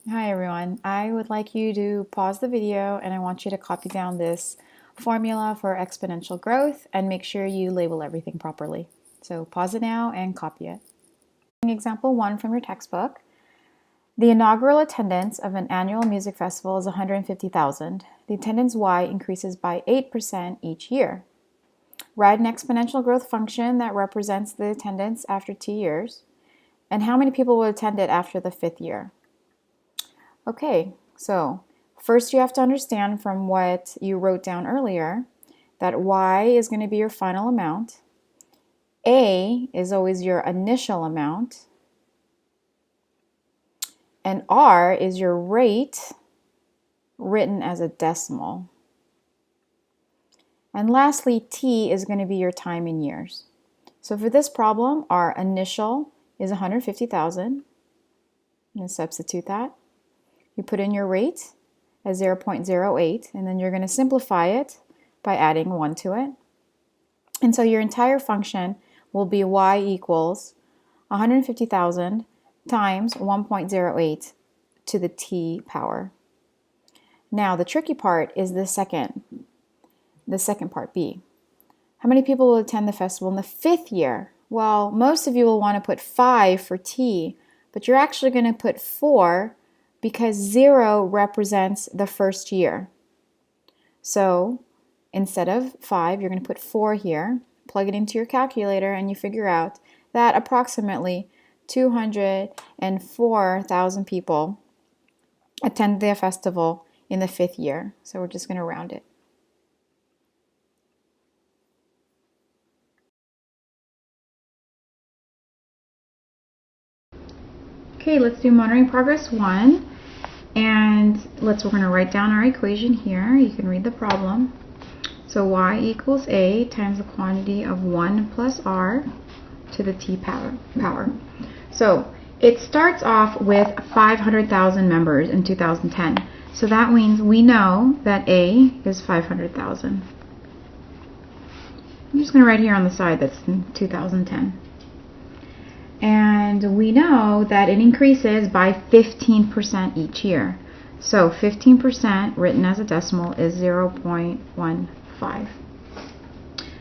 Hi everyone, I would like you to pause the video and I want you to copy down this formula for exponential growth and make sure you label everything properly. So pause it now and copy it. Example 1 from your textbook. The inaugural attendance of an annual music festival is 150,000. The attendance Y increases by 8% each year. Write an exponential growth function that represents the attendance after 2 years. And how many people will attend it after the 5th year? Okay, so first you have to understand from what you wrote down earlier that Y is going to be your final amount. A is always your initial amount. And R is your rate written as a decimal. And lastly, T is going to be your time in years. So for this problem, our initial is 150,000. I'm going to substitute that. You put in your rate as 0.08, and then you're going to simplify it by adding 1 to it. And so your entire function will be Y equals 150,000 times 1.08 to the T power. Now the tricky part is the second part, B. How many people will attend the festival in the 5th year? Well, most of you will want to put 5 for T, but you're actually going to put 4 because 0 represents the first year. So instead of 5, you're going to put 4 here, plug it into your calculator, and you figure out that approximately 204,000 people attend the festival in the 5th year. So we're just going to round it. Okay, let's do monitoring progress 1. And we're going to write down our equation here. You can read the problem. So Y equals A times the quantity of 1 plus R to the T power. So it starts off with 500,000 members in 2010. So that means we know that A is 500,000. I'm just going to write here on the side that's in 2010. And we know that it increases by 15% each year. So 15% written as a decimal is 0.15.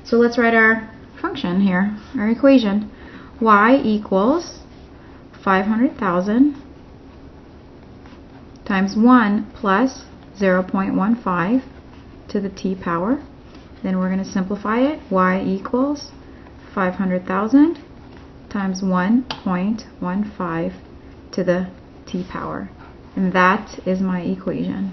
So let's write our function here, our equation. Y equals 500,000 times 1 plus 0.15 to the T power. Then we're going to simplify it. Y equals 500,000 times 1.15 to the T power. And that is my equation.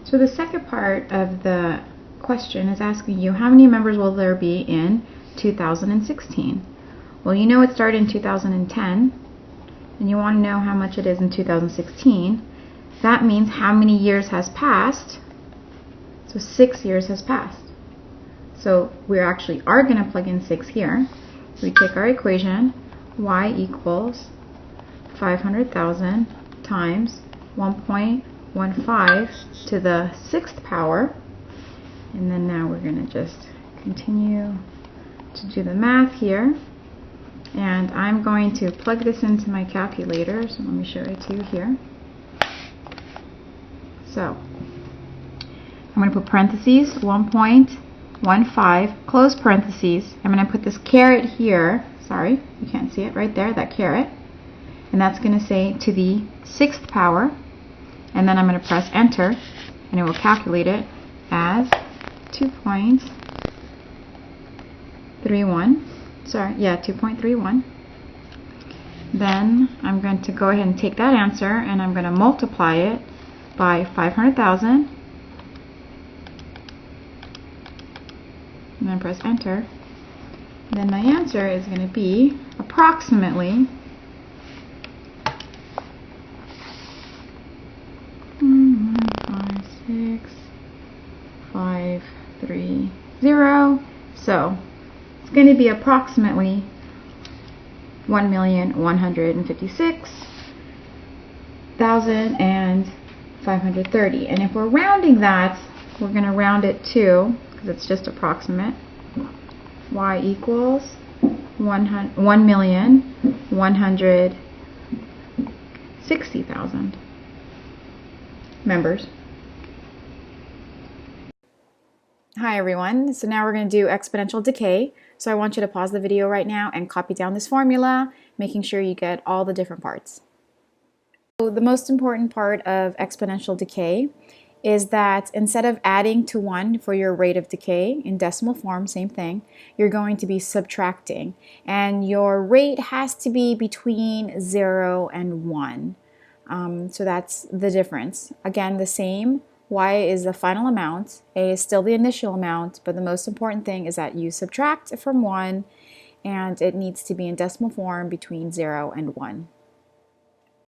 So the second part of the question is asking you how many members will there be in 2016? Well, you know it started in 2010, and you want to know how much it is in 2016. That means how many years has passed. So 6 years has passed. So we actually are going to plug in 6 here. So we take our equation, Y equals 500,000 times 1.15 to the 6th power. And then now we're going to just continue to do the math here. And I'm going to plug this into my calculator. So let me show it to you here. So I'm going to put parentheses 1.15 close parentheses. I'm going to put this caret here. Sorry, you can't see it right there, that caret. And that's going to say to the 6th power. And then I'm going to press enter and it will calculate it as 2.31. Sorry, yeah, 2.31. Then I'm going to go ahead and take that answer and I'm going to multiply it by 500,000. And then press enter. Then my answer is going to be approximately 530. So it's going to be approximately 1,156,530. And if we're rounding that, we're going to round it to, because it's just approximate, y equals 1,160,000 members. Hi everyone, so now we're going to do exponential decay. So I want you to pause the video right now and copy down this formula, making sure you get all the different parts. So the most important part of exponential decay is that instead of adding to 1 for your rate of decay, in decimal form, same thing, you're going to be subtracting. And your rate has to be between 0 and 1. So that's the difference. Again, the same. Y is the final amount, A is still the initial amount, but the most important thing is that you subtract from 1, and it needs to be in decimal form between 0 and 1.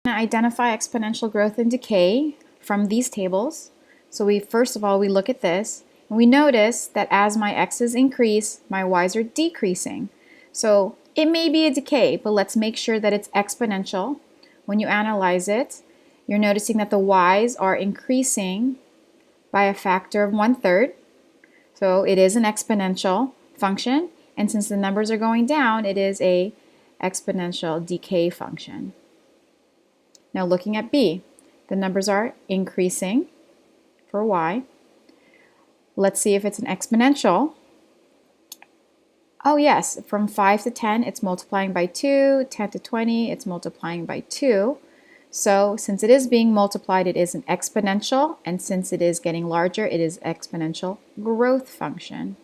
Now identify exponential growth and decay from these tables. So first of all, we look at this, and we notice that as my x's increase, my y's are decreasing. So it may be a decay, but let's make sure that it's exponential. When you analyze it, you're noticing that the y's are increasing by a factor of 1/3. So it is an exponential function, and since the numbers are going down, it is a exponential decay function. Now looking at B, the numbers are increasing for y. Let's see if it's an exponential. Oh yes, from 5 to 10, it's multiplying by 2, 10 to 20, it's multiplying by 2. So since it is being multiplied, it is an exponential, and since it is getting larger, it is exponential growth function.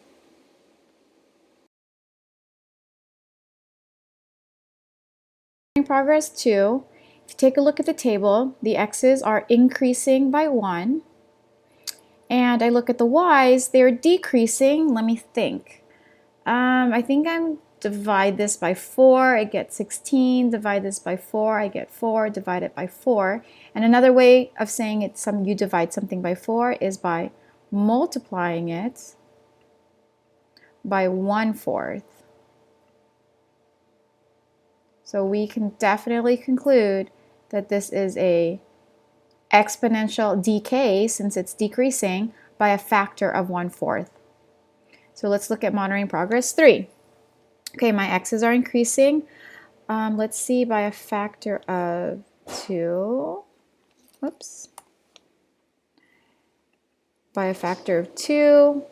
In progress 2, if you take a look at the table, the x's are increasing by 1, and I look at the y's, they're decreasing. Let me think. I think I'm divide this by 4, I get 16, divide this by 4, I get 4, divide it by 4. And another way of saying it, you divide something by 4 is by multiplying it by 1/4. So we can definitely conclude that this is a exponential decay since it's decreasing by a factor of 1/4. So let's look at monitoring progress 3. Okay, my x's are increasing. Let's see, by a factor of 2. Whoops. By a factor of 2.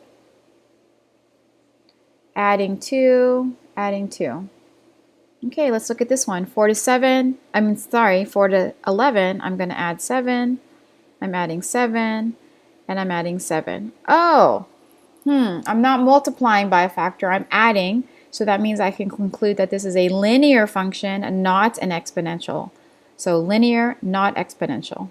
Adding 2. Adding 2. Okay, let's look at this one. 4 to 7. 4 to 11. I'm going to add 7. I'm adding 7. And I'm adding 7. Oh! I'm not multiplying by a factor. I'm adding. So that means I can conclude that this is a linear function and not an exponential. So linear, not exponential.